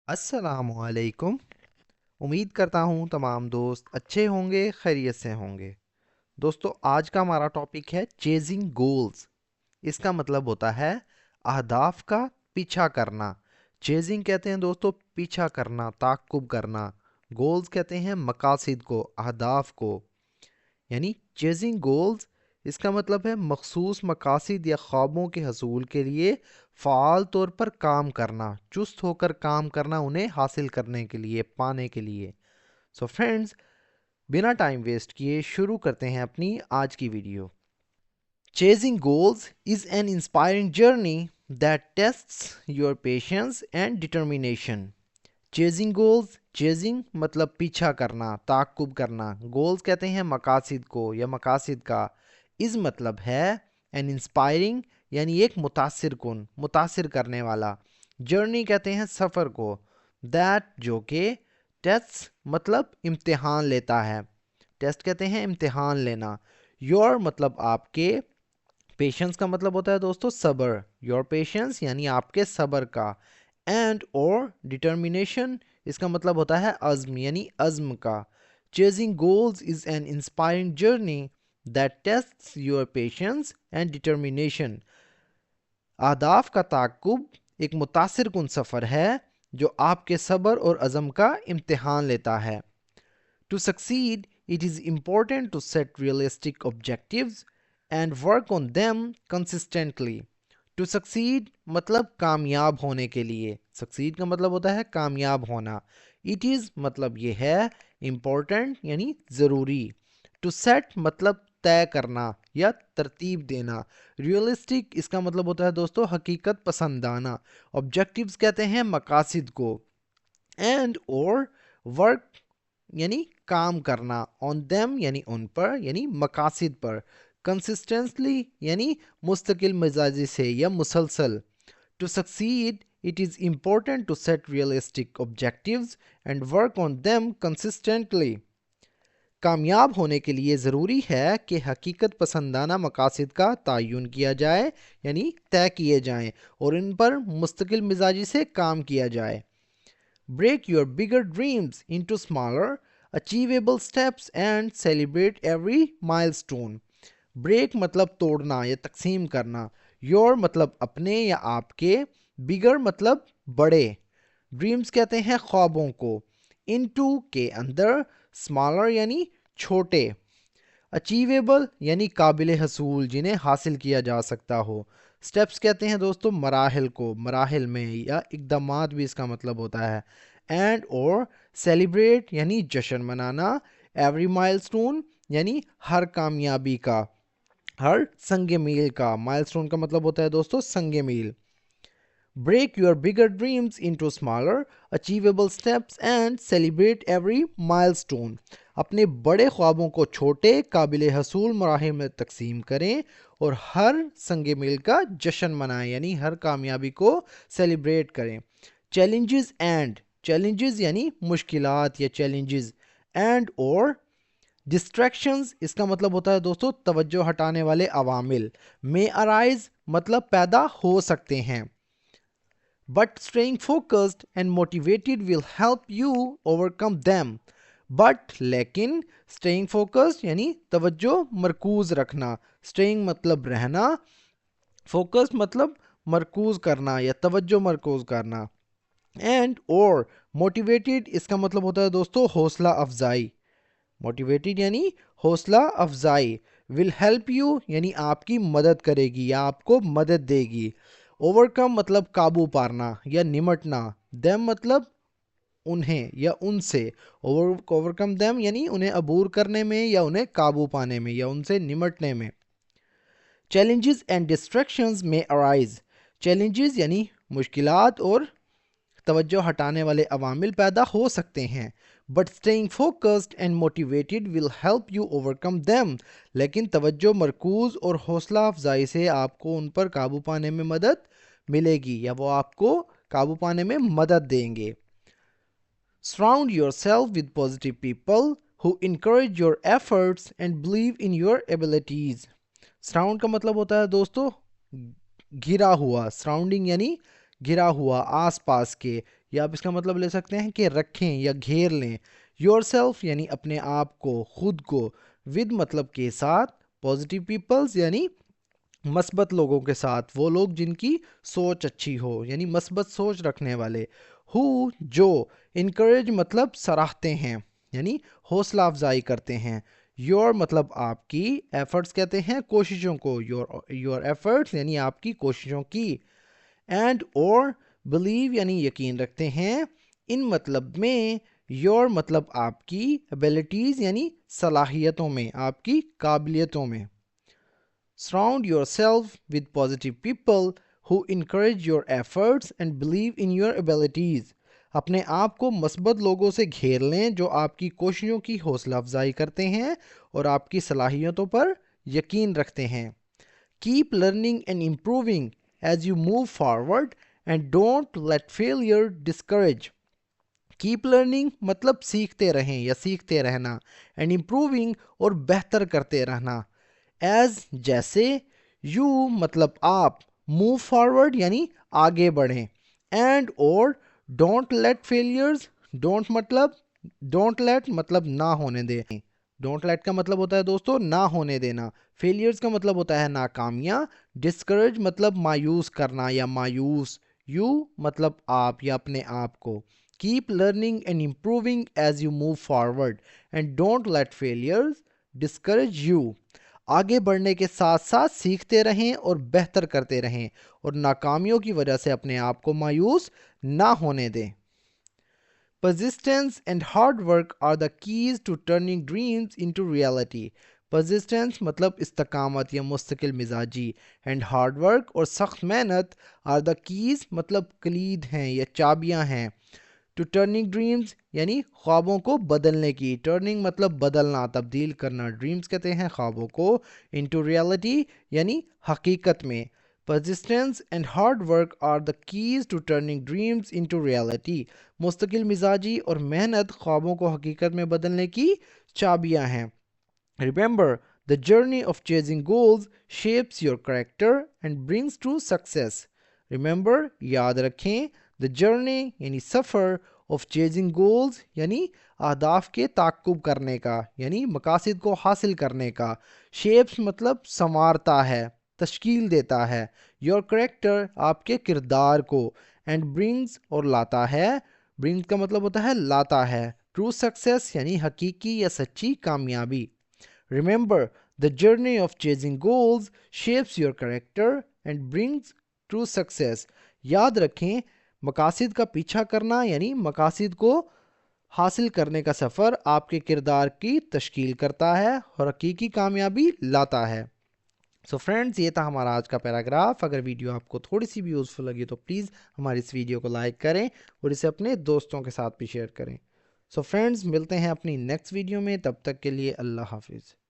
السلام علیکم۔ امید کرتا ہوں تمام دوست اچھے ہوں گے، خیریت سے ہوں گے۔ دوستو، آج کا ہمارا ٹاپک ہے چیزنگ گولز۔ اس کا مطلب ہوتا ہے اہداف کا پیچھا کرنا۔ چیزنگ کہتے ہیں دوستو پیچھا کرنا، تعاقب کرنا۔ گولز کہتے ہیں مقاصد کو، اہداف کو۔ یعنی چیزنگ گولز، اس کا مطلب ہے مخصوص مقاصد یا خوابوں کے حصول کے لیے فعال طور پر کام کرنا، چست ہو کر کام کرنا انہیں حاصل کرنے کے لیے، پانے کے لیے۔ سو فرینڈز، بنا ٹائم ویسٹ کیے شروع کرتے ہیں اپنی آج کی video. Chasing goals is an inspiring journey that tests your patience and determination. Chasing goals, chasing مطلب پیچھا کرنا، تعاقب کرنا۔ گولز کہتے ہیں مقاصد کو یا مقاصد کا۔ از مطلب ہے این انسپائرنگ، یعنی ایک متاثر کن، متاثر کرنے والا۔ جرنی کہتے ہیں سفر کو۔ دیٹ جو کہ، ٹیسٹ مطلب امتحان لیتا ہے۔ ٹیسٹ کہتے ہیں امتحان لینا۔ یور مطلب آپ کے۔ پیشنس کا مطلب ہوتا ہے دوستو صبر۔ یور پیشنس یعنی آپ کے صبر کا۔ اینڈ اور ڈٹرمینیشن، اس کا مطلب ہوتا ہے عزم، یعنی عزم کا۔ Chasing goals is an inspiring journey that tests your patience and determination. اہداف کا تعاقب ایک متاثر کن سفر ہے جو آپ کے صبر اور عزم کا امتحان لیتا ہے۔ To succeed, it is important to set realistic objectives and work on them consistently. To succeed مطلب کامیاب ہونے کے لیے۔ succeed کا مطلب ہوتا ہے کامیاب ہونا۔ It is مطلب یہ ہے، important یعنی ضروری۔ To set مطلب طے کرنا یا ترتیب دینا۔ ریئلسٹک اس کا مطلب ہوتا ہے دوستو حقیقت پسندانہ۔ Objectives کہتے ہیں مقاصد کو۔ And اور work یعنی کام کرنا۔ on them یعنی ان پر، یعنی مقاصد پر۔ consistently یعنی مستقل مزاجی سے یا مسلسل۔ to succeed, it is important to set realistic objectives and work on them consistently. کامیاب ہونے کے لیے ضروری ہے کہ حقیقت پسندانہ مقاصد کا تعین کیا جائے، یعنی طے کیے جائیں، اور ان پر مستقل مزاجی سے کام کیا جائے۔ Break your bigger dreams into smaller, achievable steps and celebrate every milestone. Break مطلب توڑنا یا تقسیم کرنا۔ Your مطلب اپنے یا آپ کے۔ Bigger مطلب بڑے۔ Dreams کہتے ہیں خوابوں کو۔ Into کے اندر۔ Smaller یعنی چھوٹے۔ Achievable یعنی قابل حصول، جنہیں حاصل کیا جا سکتا ہو۔ اسٹیپس کہتے ہیں دوستو مراحل کو، مراحل میں، یا اقدامات بھی اس کا مطلب ہوتا ہے۔ اینڈ اور سیلیبریٹ یعنی جشن منانا۔ ایوری مائلسٹون یعنی ہر کامیابی کا، ہر سنگ میل کا۔ مائلسٹون کا مطلب ہوتا ہے دوستو سنگ میل۔ Break your bigger dreams into smaller, achievable steps and celebrate every milestone. اپنے بڑے خوابوں کو چھوٹے، قابل حصول مراحل میں تقسیم کریں اور ہر سنگ میل کا جشن منائیں، یعنی ہر کامیابی کو سیلیبریٹ کریں۔ چیلنجز اینڈ، چیلنجز یعنی مشکلات یا چیلنجز، اینڈ اور ڈسٹریکشنز اس کا مطلب ہوتا ہے دوستو توجہ ہٹانے والے عوامل۔ may arise مطلب پیدا ہو سکتے ہیں۔ But staying focused and motivated will help you overcome them. But لیکن، staying focused یعنی توجہ مرکوز رکھنا۔ staying مطلب رہنا، focused مطلب مرکوز کرنا یا توجہ مرکوز کرنا۔ and اور motivated اس کا مطلب ہوتا ہے دوستو حوصلہ افزائی۔ motivated یعنی حوصلہ افزائی۔ will help you یعنی آپ کی مدد کرے گی یا آپ کو مدد دے گی۔ اوورکم مطلب قابو پانا یا نمٹنا۔ them مطلب انہیں یا ان سے۔ اوورکم them یعنی انہیں عبور کرنے میں یا انہیں قابو پانے میں یا ان سے نمٹنے میں۔ Challenges and distractions may arise. Challenges یعنی مشکلات اور توجہ ہٹانے والے عوامل پیدا ہو سکتے ہیں۔ But staying focused and motivated will help you overcome them. لیکن توجہ مرکوز اور حوصلہ افزائی سے آپ کو ان پر قابو پانے میں مدد ملے گی یا وہ آپ کو قابو پانے میں مدد دیں گے۔ Surround yourself with positive people who encourage your efforts and believe in your abilities. Surround کا مطلب ہوتا ہے دوستو گھرا ہوا۔ Surrounding یعنی گھرا ہوا، آس پاس کے، یا آپ اس کا مطلب لے سکتے ہیں کہ رکھیں یا گھیر لیں. یور سیلف یعنی اپنے آپ کو، خود کو. ود مطلب کے ساتھ. پازیٹیو پیپلز یعنی مثبت لوگوں کے ساتھ، وہ لوگ جن کی سوچ اچھی ہو، یعنی مثبت سوچ رکھنے والے. ہو جو. انکریج مطلب سراہتے ہیں، یعنی حوصلہ افزائی کرتے ہیں. یور مطلب آپ کی. ایفرٹس کہتے ہیں کوششوں کو. یور ایفرٹس یعنی آپ کی کوششوں کی. اینڈ اور بلیو یعنی یقین رکھتے ہیں. ان مطلب میں. یور مطلب آپ کی. ابیلٹیز یعنی صلاحیتوں میں، آپ کی قابلیتوں میں. Surround yourself with positive people who encourage your efforts and believe in your abilities. اپنے آپ کو مثبت لوگوں سے گھیر لیں جو آپ کی کوششوں کی حوصلہ افزائی کرتے ہیں اور آپ کی صلاحیتوں پر یقین رکھتے ہیں. Keep learning and improving as you move forward and don't let failure discourage. Keep learning مطلب سیکھتے رہیں یا سیکھتے رہنا. And improving اور بہتر کرتے رہنا. ایز جیسے. یو مطلب آپ. موو فارورڈ یعنی آگے بڑھیں. اینڈ اور ڈونٹ لیٹ فیلیئرز. ڈونٹ مطلب نہ ہونے دیں. ڈونٹ لیٹ کا مطلب ہوتا ہے دوستو نہ ہونے دینا. فیلیئرز کا مطلب ہوتا ہے ناکامیاں. ڈسکریج مطلب مایوس کرنا یا مایوس. یو مطلب آپ یا اپنے آپ کو. Keep learning and improving as you move forward and don't let failures discourage you. آگے بڑھنے کے ساتھ ساتھ سیکھتے رہیں اور بہتر کرتے رہیں اور ناکامیوں کی وجہ سے اپنے آپ کو مایوس نہ ہونے دیں. Persistence and hard work are the keys to turning dreams into reality. Persistence مطلب استقامت یا مستقل مزاجی. And hard work اور سخت محنت are the keys مطلب کلید ہیں یا چابیاں ہیں. To turning dreams یعنی خوابوں کو بدلنے کی. Turning مطلب بدلنا، تبدیل کرنا. Dreams کہتے ہیں خوابوں کو. Into reality یعنی حقیقت میں. Persistence and hard work are the keys to turning dreams into reality. مستقل مزاجی اور محنت خوابوں کو حقیقت میں بدلنے کی چابیاں ہیں. Remember, the journey of chasing goals shapes your character and brings true success. Remember, یاد رکھیں. The journey یعنی سفر. Of chasing goals یعنی اہداف کے تعاقب کرنے کا، یعنی مقاصد کو حاصل کرنے کا. Shapes مطلب سنوارتا ہے، تشکیل دیتا ہے. Your character آپ کے کردار کو. And brings اور لاتا ہے. Brings کا مطلب ہوتا ہے لاتا ہے. True success یعنی حقیقی یا سچی کامیابی. Remember, the journey of chasing goals shapes your character and brings true success. یاد رکھیں مقاصد کا پیچھا کرنا یعنی مقاصد کو حاصل کرنے کا سفر آپ کے کردار کی تشکیل کرتا ہے اور حقیقی کامیابی لاتا ہے. سو فرینڈز، یہ تھا ہمارا آج کا پیراگراف. اگر ویڈیو آپ کو تھوڑی سی بھی یوزفل لگی تو پلیز ہماری اس ویڈیو کو لائک کریں اور اسے اپنے دوستوں کے ساتھ بھی شیئر کریں. سو فرینڈز، ملتے ہیں اپنی نیکسٹ ویڈیو میں. تب تک کے لیے اللہ حافظ.